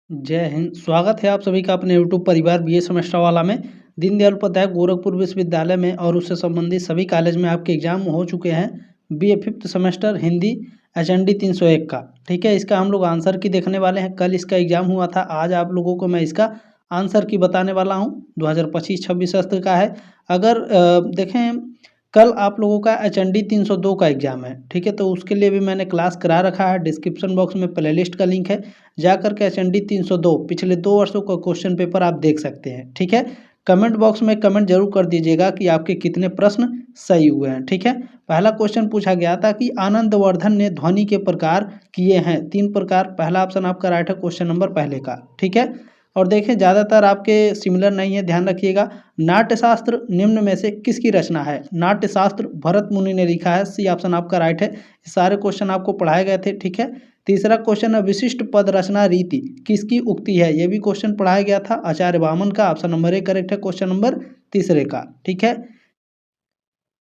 जय हिंद। स्वागत है आप सभी का अपने यूट्यूब परिवार बीए सेमेस्टर वाला में। दीनदयाल उपाध्याय गोरखपुर विश्वविद्यालय में और उससे संबंधित सभी कॉलेज में आपके एग्जाम हो चुके हैं। BA fifth semester Hindi HND 301 का, ठीक है। इसका हम लोग आंसर की देखने वाले हैं। कल इसका एग्जाम हुआ था, आज आप लोगों को मैं इसका आंसर की बताने वाला हूँ। 2025-26 सत्र का है। अगर देखें, कल आप लोगों का HND 302 का एग्जाम है, ठीक है। तो उसके लिए भी मैंने क्लास करा रखा है। डिस्क्रिप्शन बॉक्स में प्लेलिस्ट का लिंक है, जाकर के HND 302 पिछले 2 वर्षों का क्वेश्चन पेपर आप देख सकते हैं, ठीक है। कमेंट बॉक्स में कमेंट जरूर कर दीजिएगा कि आपके कितने प्रश्न सही हुए हैं, ठीक है। पहला क्वेश्चन पूछा गया था कि आनंदवर्धन ने ध्वनि के प्रकार किए हैं 3 प्रकार। पहला ऑप्शन आपका राइट है, क्वेश्चन नंबर पहले का, ठीक है। और देखें, ज़्यादातर आपके सिमिलर नहीं है, ध्यान रखिएगा। नाट्यशास्त्र निम्न में से किसकी रचना है? नाट्यशास्त्र भरत मुनि ने लिखा है, सी ऑप्शन आपका राइट है। सारे क्वेश्चन आपको पढ़ाए गए थे, ठीक है। तीसरा क्वेश्चन है, विशिष्ट पद रचना रीति किसकी उक्ति है? ये भी क्वेश्चन पढ़ाया गया था, आचार्य वामन का। ऑप्शन नंबर ए करेक्ट है, क्वेश्चन नंबर तीसरे का, ठीक है।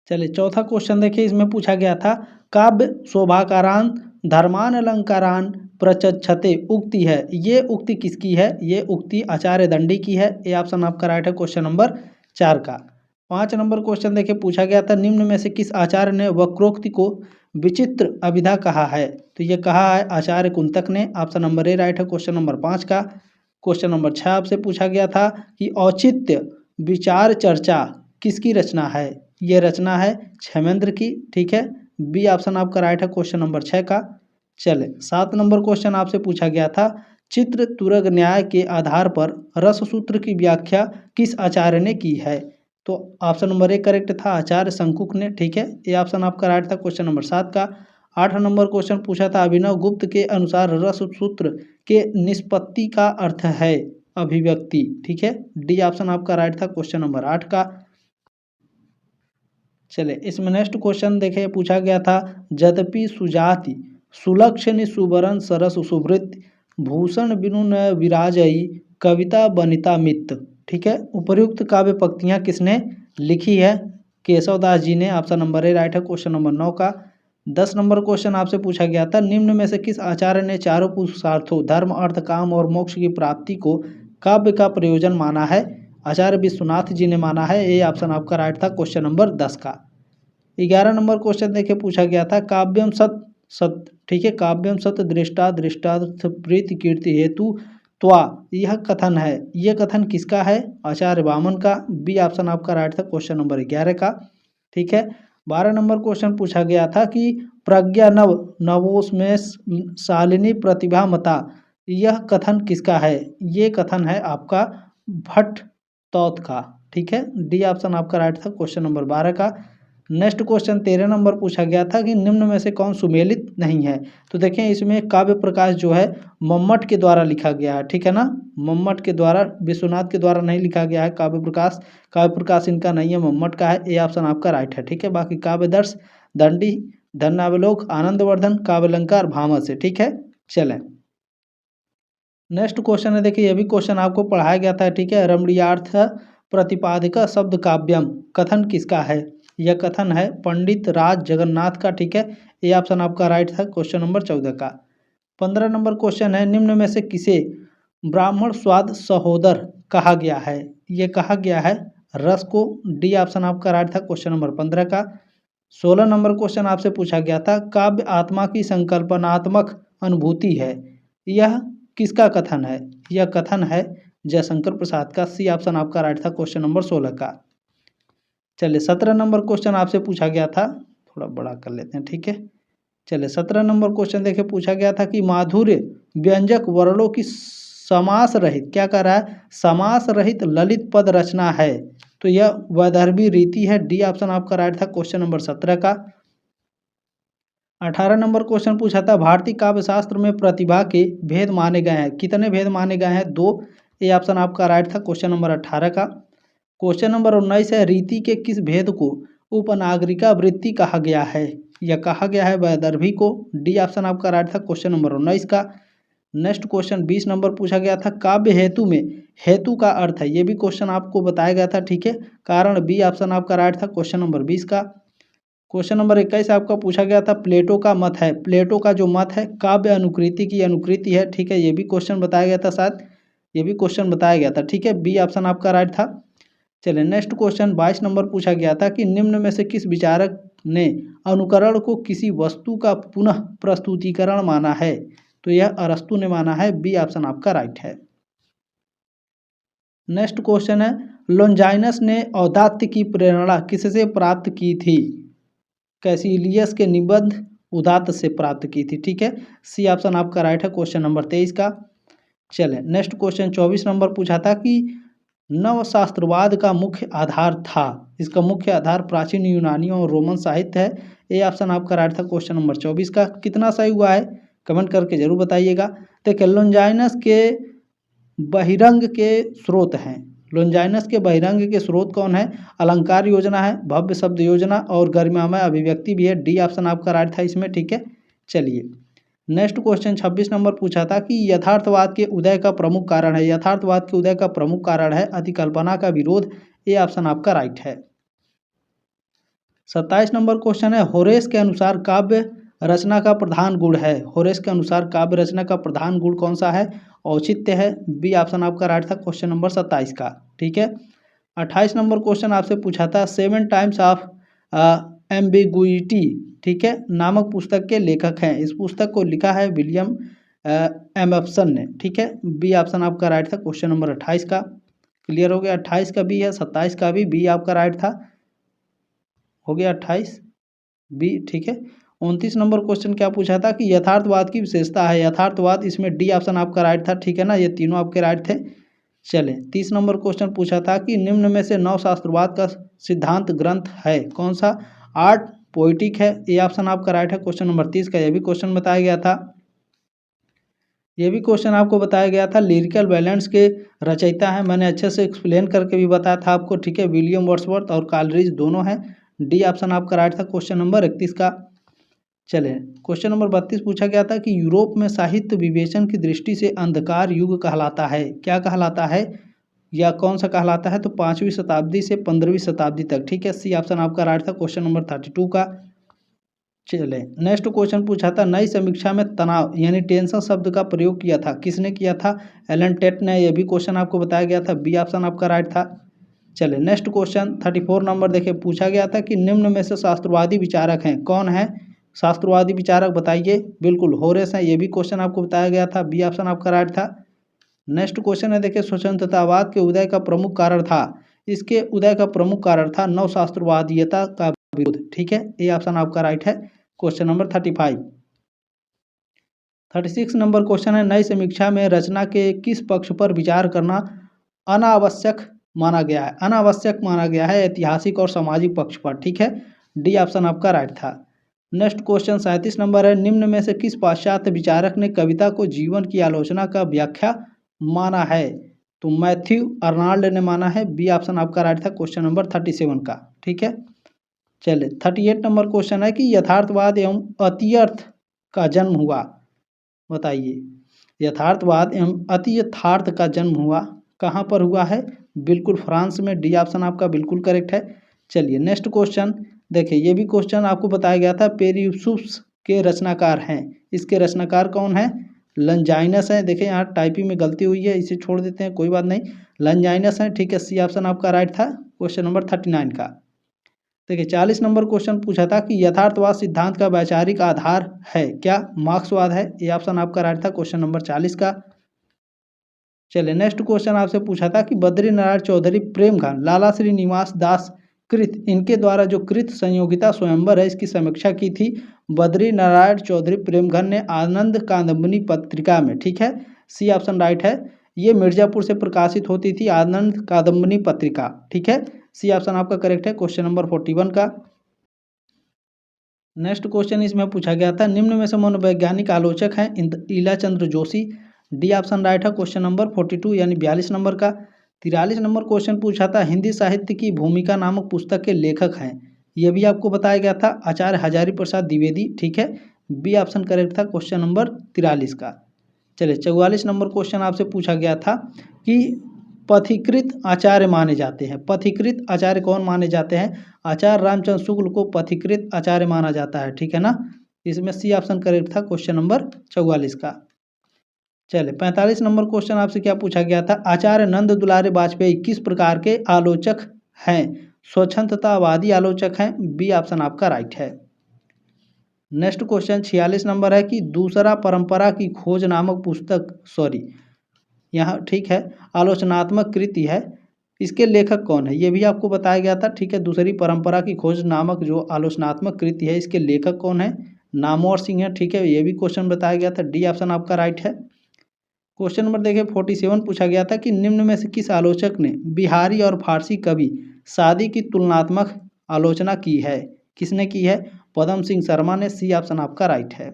चलिए चौथा क्वेश्चन देखिए, इसमें पूछा गया था काव्य शोभाकारान धर्मान अलंकारान प्रचक्षते उक्ति है, ये उक्ति किसकी है? ये उक्ति आचार्य दंडी की है। ये ऑप्शन आपका राइट है, क्वेश्चन नंबर 4 का। 5 नंबर क्वेश्चन देखिए, पूछा गया था निम्न में से किस आचार्य ने वक्रोक्ति को विचित्र अभिधा कहा है? तो ये कहा है आचार्य कुंतक ने। ऑप्शन नंबर ए राइट है, क्वेश्चन नंबर 5 का। क्वेश्चन नंबर 6 आपसे पूछा गया था कि औचित्य विचार चर्चा किसकी रचना है? ये रचना है क्षेमेंद्र की, ठीक है। बी ऑप्शन आपका राइट है, क्वेश्चन नंबर 6 का। चले 7 नंबर क्वेश्चन आपसे पूछा गया था चित्र तुरग न्याय के आधार पर रस सूत्र की व्याख्या किस आचार्य ने की है? तो ऑप्शन नंबर 1 करेक्ट था, आचार्य शंकुक ने, ठीक है। ये ऑप्शन आपका राइट था, क्वेश्चन नंबर 7 का। 8 नंबर क्वेश्चन पूछा था अभिनव गुप्त के अनुसार रस सूत्र के निष्पत्ति का अर्थ है अभिव्यक्ति, ठीक है। डी ऑप्शन आपका राइट था, क्वेश्चन नंबर 8 का। चले इसमें नेक्स्ट क्वेश्चन देखे, पूछा गया था यद्यपि सुजाति सुलक्षण सुवरण सरस सुवृत भूषण बिनु न विराजई कविता बनिता मित, ठीक है। उपर्युक्त काव्य पंक्तियां किसने लिखी है? केशवदास जी ने। ऑप्शन नंबर ए राइट है, क्वेश्चन नंबर 9 का। 10 नंबर क्वेश्चन आपसे पूछा गया था निम्न में से किस आचार्य ने चारों पुरुषार्थों धर्म अर्थ काम और मोक्ष की प्राप्ति को काव्य का प्रयोजन माना है? आचार्य विश्वनाथ जी ने माना है। ये ऑप्शन आपका राइट था, क्वेश्चन नंबर 10 का। 11 नंबर क्वेश्चन देखिए, पूछा गया था काव्यम सत सत, ठीक है। काव्यम सत दृष्टा दृष्टार्थ प्रीति कीर्ति हेतु त्वा, यह कथन है, यह कथन किसका है? आचार्य वामन का। बी ऑप्शन आपका राइट था, क्वेश्चन नंबर 11 का, ठीक है। 12 नंबर क्वेश्चन पूछा गया था कि प्रज्ञा नव नवोस्मेश शालिनी प्रतिभा मता, यह कथन किसका है? ये कथन है आपका भट्ट तौत का, ठीक है। डी ऑप्शन आपका राइट था, क्वेश्चन नंबर 12 का। नेक्स्ट क्वेश्चन 13 नंबर पूछा गया था कि निम्न में से कौन सुमेलित नहीं है? तो देखें, इसमें काव्य प्रकाश जो है मम्मट के द्वारा लिखा गया है, ठीक है ना। मम्मट के द्वारा, विश्वनाथ के द्वारा नहीं लिखा गया है काव्य प्रकाश। काव्य प्रकाश इनका नहीं है, मम्मट का है। ये ऑप्शन आपका राइट है, ठीक है। बाकी काव्यदर्श दंडी धन्यावलोक आनंदवर्धन काव्यालंकार भामस है, ठीक है। चलें नेक्स्ट क्वेश्चन है, देखिए ये भी क्वेश्चन आपको पढ़ाया गया था, ठीक है। रमणीयार्थ प्रतिपादिक शब्द काव्यम कथन किसका है? यह कथन है पंडित राज जगन्नाथ का, ठीक है। ये ऑप्शन आपका राइट था, क्वेश्चन नंबर 14 का। 15 नंबर क्वेश्चन है निम्न में से किसे ब्राह्मण स्वाद सहोदर कहा गया है? ये कहा गया है रस को। डी ऑप्शन आपका राइट था, क्वेश्चन नंबर 15 का। 16 नंबर क्वेश्चन आपसे पूछा गया था काव्य आत्मा की संकल्पनात्मक अनुभूति है, यह किसका कथन है? यह कथन है जयशंकर प्रसाद का। सी ऑप्शन आपका राइट था, क्वेश्चन नंबर 16 का। चलिए 17 नंबर क्वेश्चन आपसे पूछा गया था, थोड़ा बड़ा कर लेते हैं, ठीक है। चलिए 17 नंबर क्वेश्चन देखिए, पूछा गया था कि माधुर्य व्यंजक वर्णों की समास रहित, क्या कर रहा है? समास रहित ललित पद रचना है, तो यह वैदर्भी रीति है। डी ऑप्शन आपका राइट था, क्वेश्चन नंबर 17 का। 18 नंबर क्वेश्चन पूछा था भारतीय काव्य शास्त्र में प्रतिभा के भेद माने गए हैं, कितने भेद माने गए हैं? 2। ये ऑप्शन आपका राइट था, क्वेश्चन नंबर 18 का। क्वेश्चन नंबर 19 है रीति के किस भेद को उपनागरिका वृत्ति कहा गया है? यह कहा गया है वैदर्भी को। डी ऑप्शन आपका राइट था, क्वेश्चन नंबर 19 का। नेक्स्ट क्वेश्चन 20 नंबर पूछा गया था काव्य हेतु में हेतु का अर्थ है, ये भी क्वेश्चन आपको बताया गया था, ठीक है। कारण बी ऑप्शन आपका राइट था, क्वेश्चन नंबर 20 का। क्वेश्चन नंबर 21 आपका पूछा गया था, प्लेटो का मत है, प्लेटो का जो मत है काव्य अनुकृति की अनुकृति है, ठीक है, ये भी क्वेश्चन बताया गया था, शायद ये भी क्वेश्चन बताया गया था, ठीक है, बी ऑप्शन आपका राइट था। चलिए नेक्स्ट क्वेश्चन 22 नंबर पूछा गया था कि निम्न में से किस विचारक ने अनुकरण को किसी वस्तु का पुनः प्रस्तुतिकरण माना है, तो यह अरस्तु ने माना है, बी ऑप्शन आपका राइट है। नेक्स्ट क्वेश्चन है, लोंजाइनस ने औदात्य की प्रेरणा किससे प्राप्त की थी, कैसिलियस के निबंध उदात्त से प्राप्त की थी, ठीक है, सी ऑप्शन आपका राइट है क्वेश्चन नंबर 23 का। चले नेक्स्ट क्वेश्चन 24 नंबर पूछा था कि नवशास्त्रवाद का मुख्य आधार था, इसका मुख्य आधार प्राचीन यूनानियों और रोमन साहित्य है, ये ऑप्शन आपका राइट था क्वेश्चन नंबर 24 का। कितना सही हुआ है कमेंट करके जरूर बताइएगा। देखिए लोंजाइनस के बहिरंग के स्रोत हैं, लोंजाइनस के बहिरंग के स्रोत कौन है, अलंकार योजना है, भव्य शब्द योजना और गरिमामय अभिव्यक्ति भी है, डी ऑप्शन आपका राइट था इसमें, ठीक है। चलिए नेक्स्ट क्वेश्चन 26 नंबर पूछा था कि यथार्थवाद के उदय का प्रमुख कारण है, यथार्थवाद के उदय का प्रमुख कारण है अतिकल्पना का विरोध, ये ऑप्शन आपका राइट है। 27 नंबर क्वेश्चन है, होरेस के अनुसार काव्य रचना का प्रधान गुण है, होरेस के अनुसार काव्य रचना का प्रधान गुण कौन सा है, औचित्य है, बी ऑप्शन आपका राइट था क्वेश्चन नंबर 27 का, ठीक है। 28 नंबर क्वेश्चन आपसे पूछा था 7 टाइम्स ऑफ एम्बिगुइटी, ठीक है, नामक पुस्तक के लेखक हैं, इस पुस्तक को लिखा है विलियम एमर्सन ने, ठीक है, बी ऑप्शन आपका राइट था क्वेश्चन नंबर 28 का। क्लियर हो गया, 28 का बी है, 27 का भी बी आपका राइट था, हो गया 28 बी, ठीक है। 29 नंबर क्वेश्चन क्या पूछा था कि यथार्थवाद की विशेषता है, यथार्थवाद, इसमें डी ऑप्शन आपका राइट था, ठीक है ना, ये तीनों आपके राइट थे। चले 30 नंबर क्वेश्चन पूछा था कि निम्न में से नवशास्त्रवाद का सिद्धांत ग्रंथ है कौन सा, आर्ट पोइटिक है, ये ऑप्शन आपका राइट है क्वेश्चन नंबर 30 का, ये भी क्वेश्चन बताया गया था, ये भी क्वेश्चन आपको बताया गया था। लिरिकल बैलेंस के रचयिता हैं, मैंने अच्छे से एक्सप्लेन करके भी बताया था आपको, ठीक है, विलियम वर्ड्सवर्थ और कालरीज दोनों हैं, डी ऑप्शन आपका राइट था क्वेश्चन नंबर 31 का। चले क्वेश्चन नंबर 32 पूछा गया था कि यूरोप में साहित्य विवेचन की दृष्टि से अंधकार युग कहलाता है, क्या कहलाता है या कौन सा कहलाता है, तो 5वीं शताब्दी से 15वीं शताब्दी तक, ठीक है, सी ऑप्शन आपका राइट था क्वेश्चन नंबर 32 का। चले नेक्स्ट क्वेश्चन पूछा था, नई समीक्षा में तनाव यानी टेंशन शब्द का प्रयोग किया था, किसने किया था, एलन टेट ने, यह भी क्वेश्चन आपको बताया गया था, बी ऑप्शन आपका राइट था। चले नेक्स्ट क्वेश्चन 34 नंबर देखिए पूछा गया था कि निम्न में से शास्त्रवादी विचारक हैं, कौन है शास्त्रवादी विचारक बताइए, बिल्कुल होरेस है, ये भी क्वेश्चन आपको बताया गया था, बी ऑप्शन आपका राइट था। नेक्स्ट क्वेश्चन है देखिए, स्वतंत्रतावाद के उदय का प्रमुख कारण था, इसके उदय का प्रमुख कारण था नवशास्त्रवादीयता का विरोध, ठीक है, ये ऑप्शन आपका राइट है क्वेश्चन नंबर 35। 36 नंबर क्वेश्चन है, नई समीक्षा में रचना के किस पक्ष पर विचार करना अनावश्यक माना गया है, अनावश्यक माना गया है ऐतिहासिक और सामाजिक पक्ष पर, ठीक है, डी ऑप्शन आपका राइट था। नेक्स्ट क्वेश्चन 37 नंबर है, निम्न में से किस पाश्चात्य विचारक ने कविता को जीवन की आलोचना का व्याख्या माना है, तो मैथ्यू अर्नाल्ड ने माना है, बी ऑप्शन आपका राइट था क्वेश्चन नंबर 37 का, ठीक है। चले 38 नंबर क्वेश्चन है कि यथार्थवाद एवं अतियर्थ का जन्म हुआ, बताइए यथार्थवाद एवं अतियथार्थ का जन्म हुआ कहाँ पर हुआ है, बिल्कुल फ्रांस में, डी ऑप्शन आपका बिल्कुल करेक्ट है। चलिए नेक्स्ट क्वेश्चन देखिए, ये भी क्वेश्चन आपको बताया गया था, पेरियुसुस के रचनाकार हैं, इसके रचनाकार कौन है, लंजाइनस है, देखिए यहाँ टाइपिंग में गलती हुई है, इसे छोड़ देते हैं कोई बात नहीं, लंजाइनस है, ठीक है, सी ऑप्शन आपका राइट था क्वेश्चन नंबर 39 का। देखिए 40 नंबर क्वेश्चन पूछा था कि यथार्थवाद सिद्धांत का वैचारिक आधार है क्या, मार्क्सवाद है, ये ऑप्शन आपका राइट था क्वेश्चन नंबर 40 का। चलिए नेक्स्ट क्वेश्चन आपसे पूछा था कि बद्री नारायण चौधरी प्रेमघन लाला श्रीनिवास दास कृत, इनके द्वारा जो कृत संयोगिता स्वयंवर है इसकी समीक्षा की थी बद्री नारायण चौधरी प्रेमघन ने आनंद कादम्बनी पत्रिका में, ठीक है, सी ऑप्शन राइट है, ये मिर्जापुर से प्रकाशित होती थी आनंद कादम्बनी पत्रिका, ठीक है, सी ऑप्शन आपका करेक्ट है क्वेश्चन नंबर 41 का। नेक्स्ट क्वेश्चन इसमें पूछा गया था, निम्न में से मनोवैज्ञानिक आलोचक हैं ईला Chandra Joshi, D option right है क्वेश्चन नंबर 42 यानी 42 नंबर का। 43 नंबर क्वेश्चन पूछा था, हिंदी साहित्य की भूमिका नामक पुस्तक के लेखक हैं, ये भी आपको बताया गया था आचार्य हजारी प्रसाद द्विवेदी, ठीक है, बी ऑप्शन करेक्ट था क्वेश्चन नंबर 43 का। चलिए 44 नंबर क्वेश्चन आपसे पूछा गया था कि पथिकृत आचार्य माने जाते हैं। पथिकृत आचार्य कौन माने जाते हैं? आचार्य रामचंद्र शुक्ल को पथिकृत आचार्य माना जाता है, ठीक है ना। इसमें सी ऑप्शन करेक्ट था क्वेश्चन नंबर 44 का। चले 45 नंबर क्वेश्चन आपसे क्या पूछा गया था? आचार्य नंद दुलारे वाजपेयी किस प्रकार के आलोचक हैं? स्वच्छंदतावादी आलोचक हैं। बी ऑप्शन आपका राइट है। नेक्स्ट क्वेश्चन 46 नंबर है कि दूसरा परंपरा की खोज नामक पुस्तक यहाँ ठीक है आलोचनात्मक कृति है, इसके लेखक कौन है? ये भी आपको बताया गया था, ठीक है। दूसरी परंपरा की खोज नामक जो आलोचनात्मक कृति है, इसके लेखक कौन है? नामवर सिंह है, ठीक है। ये भी क्वेश्चन बताया गया था। डी ऑप्शन आपका राइट है। क्वेश्चन नंबर देखिए 47 पूछा गया था कि निम्न में से किस आलोचक ने बिहारी और फारसी कवि सादी की तुलनात्मक आलोचना की है? किसने की है? पदम सिंह शर्मा ने। सी ऑप्शन आपका राइट है।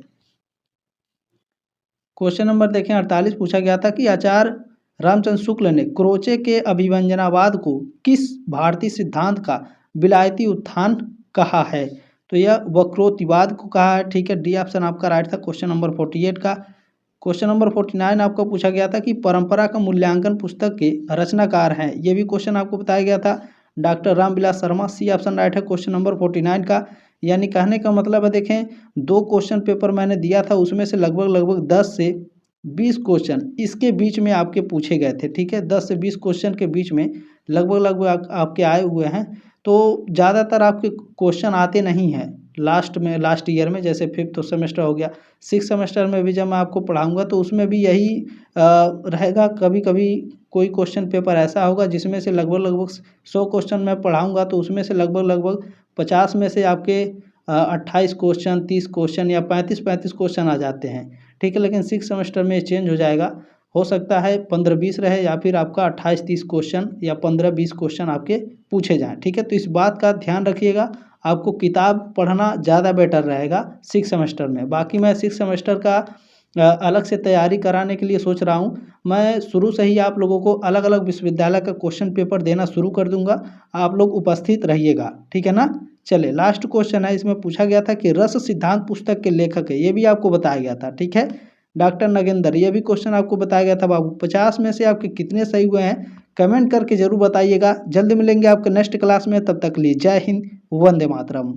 क्वेश्चन नंबर देखें 48 पूछा गया था कि आचार्य रामचंद्र शुक्ल ने क्रोचे के अभिव्यंजनावाद को किस भारतीय सिद्धांत का विलायती उत्थान कहा है? तो यह वक्रोतिवाद को कहा है, ठीक है। डी ऑप्शन आपका राइट था क्वेश्चन नंबर 48 का। क्वेश्चन नंबर 49 आपको पूछा गया था कि परंपरा का मूल्यांकन पुस्तक के रचनाकार हैं। ये भी क्वेश्चन आपको बताया गया था, doctor Ramvilas Sharma. C option right है क्वेश्चन नंबर 49 का। यानी कहने का मतलब है, देखें 2 क्वेश्चन पेपर मैंने दिया था, उसमें से लगभग 10 से 20 क्वेश्चन इसके बीच में आपके पूछे गए थे, ठीक है। 10 से 20 क्वेश्चन के बीच में लगभग आपके आए हुए हैं। तो ज़्यादातर आपके क्वेश्चन आते नहीं हैं लास्ट ईयर में, जैसे 5th सेमेस्टर हो गया। 6th सेमेस्टर में भी जब मैं आपको पढ़ाऊँगा तो उसमें भी यही रहेगा। कभी कभी कोई क्वेश्चन पेपर ऐसा होगा जिसमें से लगभग 100 क्वेश्चन मैं पढ़ाऊँगा, तो उसमें से लगभग 50 में से आपके 28 क्वेश्चन, 30 क्वेश्चन या 35 क्वेश्चन आ जाते हैं, ठीक है। लेकिन 6th सेमेस्टर में चेंज हो जाएगा, हो सकता है 15-20 रहे या फिर आपका 28-30 क्वेश्चन या 15-20 क्वेश्चन आपके पूछे जाएँ, ठीक है। तो इस बात का ध्यान रखिएगा, आपको किताब पढ़ना ज़्यादा बेटर रहेगा 6th सेमेस्टर में। बाकी मैं 6th सेमेस्टर का अलग से तैयारी कराने के लिए सोच रहा हूँ। मैं शुरू से ही आप लोगों को अलग अलग विश्वविद्यालय का क्वेश्चन पेपर देना शुरू कर दूंगा, आप लोग उपस्थित रहिएगा, ठीक है ना। चले लास्ट क्वेश्चन है, इसमें पूछा गया था कि रस सिद्धांत पुस्तक के लेखक है, ये भी आपको बताया गया था, ठीक है, डॉक्टर नगेंद्र। ये भी क्वेश्चन आपको बताया गया था बाबू। 50 में से आपके कितने सही हुए हैं कमेंट करके जरूर बताइएगा। जल्द मिलेंगे आपके नेक्स्ट क्लास में, तब तक लिए जय हिंद, वंदे मातरम।